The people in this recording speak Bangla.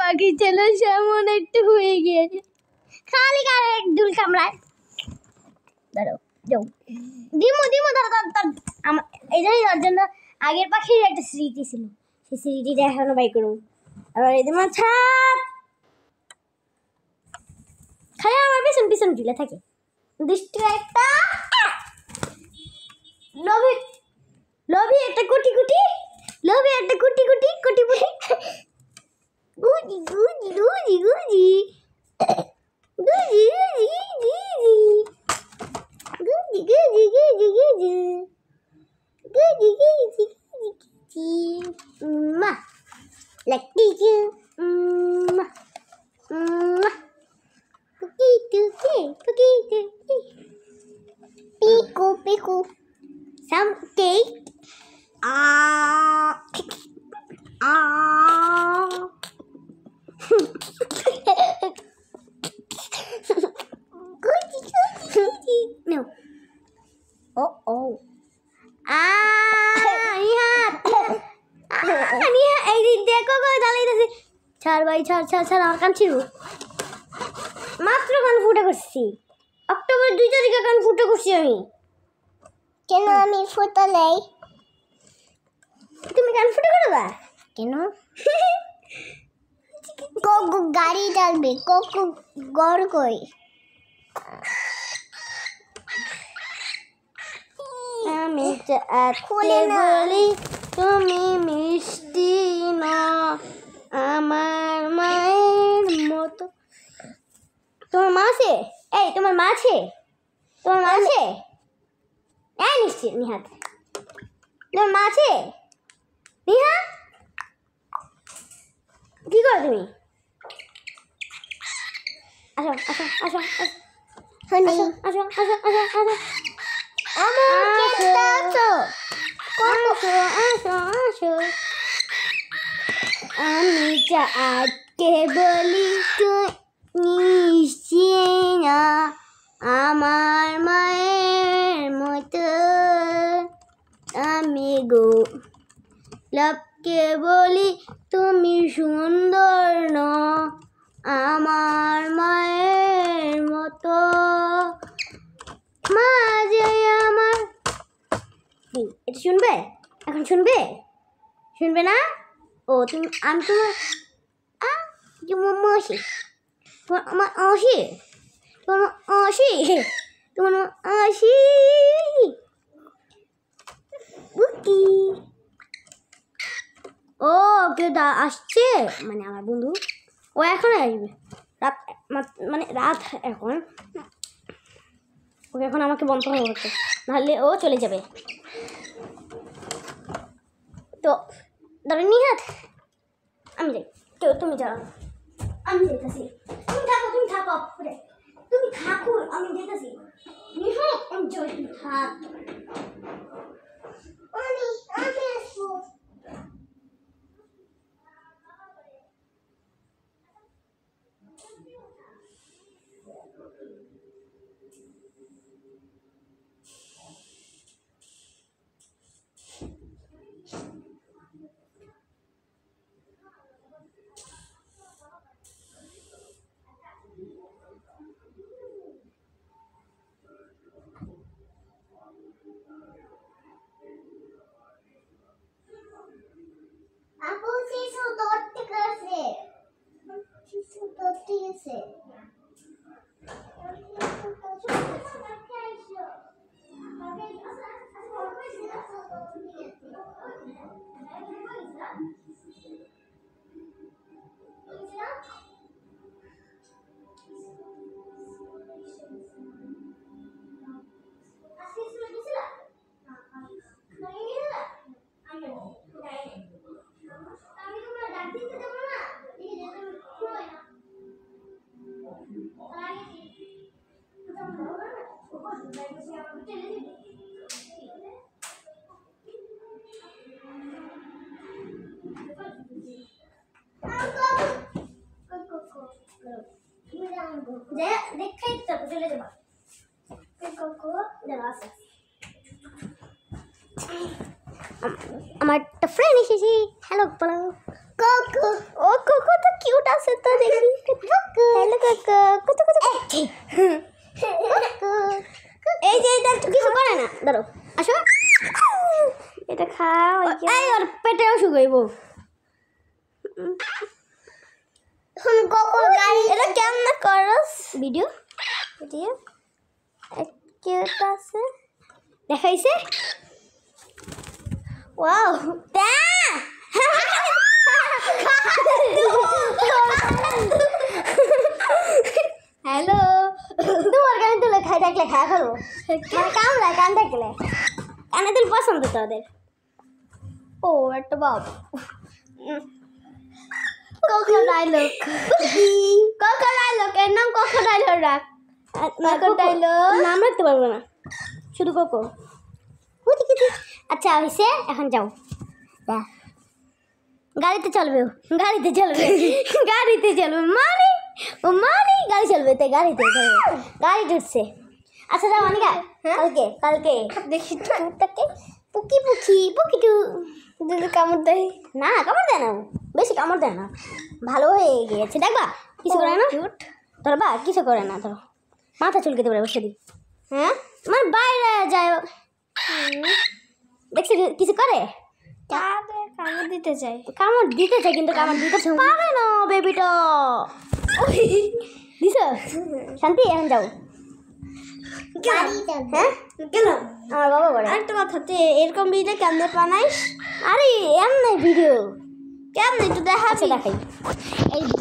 পাখি ছিল সেমন একটু হয়ে গিয়েছে, খালি গায়ে দুল কামড়ায়। দাঁড়াও যাও, দিমু দিমু দাঁড়া আমার এই জানি ওর জন্য আগের পাখির একটা স্মৃতি ছিল, সেই স্মৃতিটা এখনো বাই করবো। আর এই তোমার ছাপ খালি আমার পিছন পিছন ঝুলে থাকে, দৃষ্টি একটা লোভী লোভী একটা কুটি কুটি, লোভী একটা কুটি কুটি কুটি কুটি, গুজি গুজি গুজি গুজি গুজি গুজি গুজি গুজি গুজি গুজি গুজি গুজি গুজি মা লাগতি যে মা মা কুকি কুকি কুki kuki piku piku some cake no oh Niha এই দেখো গো দাঁড়াইতেছে, ছাড় ভাই ছাড় ছাড় ছাড়, আমার কান ছিল মাত্র কান ফুটে করছি, অক্টোবর 2 তারিখে কান ফুটে করছি আমি। কেন আমি ফুটালে তুমি কান ফুটে করবা কেন? কোকো গাড়ি চলবে, কোকো গড় কই আমি খুলে বলি তুমি মিষ্টি না আমার মায়ের মতো। তোমার মা আছে? এই তোমার মা আছে? তোমার মা আছে? এই নিশ্চিত নিহাত তোমার মা আছে? নিহা কি করো তুমি? আসো আসো আসো আসো আসো আসো আসো আসো আমি চাকে বলি মিষ্টি না আমার মায়ের মতো, আমি গোলাপকে বলি তুমি সুন্দর না আমার মায়ের মতো, মা যে আমার। এটা শুনবে এখন? শুনবে শুনবে না? ও তুমি আমি তোমার মাসি, তোমার আমার আসি, তোমার আসি, তোমার আসি বুকি। ও কেউ আসছে মানে আমার বন্ধু, ও এখন আসবে রাত, মানে রাত এখন, ওকে এখন আমাকে বন্ধ হয়ে হচ্ছে, নাহলে ও চলে যাবে। তো ধরো নিহাত আমি যাই, তো তুমি যাও, আমি যেতেছি, তুমি থাকো তুমি থাকো আমি যেতেছি। নিহাত আমি যাই, তুমি থাক। আমি আসবো। আপু শিশু ধরতে গেছে, শিশু ধরতে গেছে। দেখে চলে যাবা আমার একটা ফ্রেন্ড এসেছি, হ্যালো বলো কোকো। ও কোকো তো কিউট আছে। এটা কেমন করস ভিডিও ভিডিও কেউটা আছে দেখাইছে ওয়াও তা হ্যালো তোমার কানে তুলে খাই দেখলে খাওয়া খাবো কামড়ায় কান দেখলে কানে তুলে পছন্দ তোদের ও একটা বাবু Crocodile. Crocodile এর নাম crocodile রাখ crocodile নাম রাখতে পারবো না শুধু কোকো আচ্ছা হইছে এখন যাও গাড়িতে চলবে মানে ও মানে গাড়ি চলবে তাই গাড়িতে চলবে গাড়ি ঢুকছে আচ্ছা যাও অনিকা কালকে দেখি তাকে পুকি টু যদি কামড় দেয় না কামড় দেয় না বেশি কামড় দেয় না ভালো হয়ে গিয়েছে দেখবা কিছু করে না ধরো বা কিছু করে না ধরো মাথা চুলকেতে পারে বসে দিই হ্যাঁ আমার বাইরে যায় দেখছি কিছু করে কামড় দিতে চাই কিন্তু কামড় দিতে পারে না বেবিটা দিছ শান্তি এখন যাও হ্যাঁ গেলাম আমার বাবা বলে একটা কথা তুই এরকম ভিডিও কেমনে বানাইস আরে এমনি ভিডিও কেমনে একটু দেখাই এই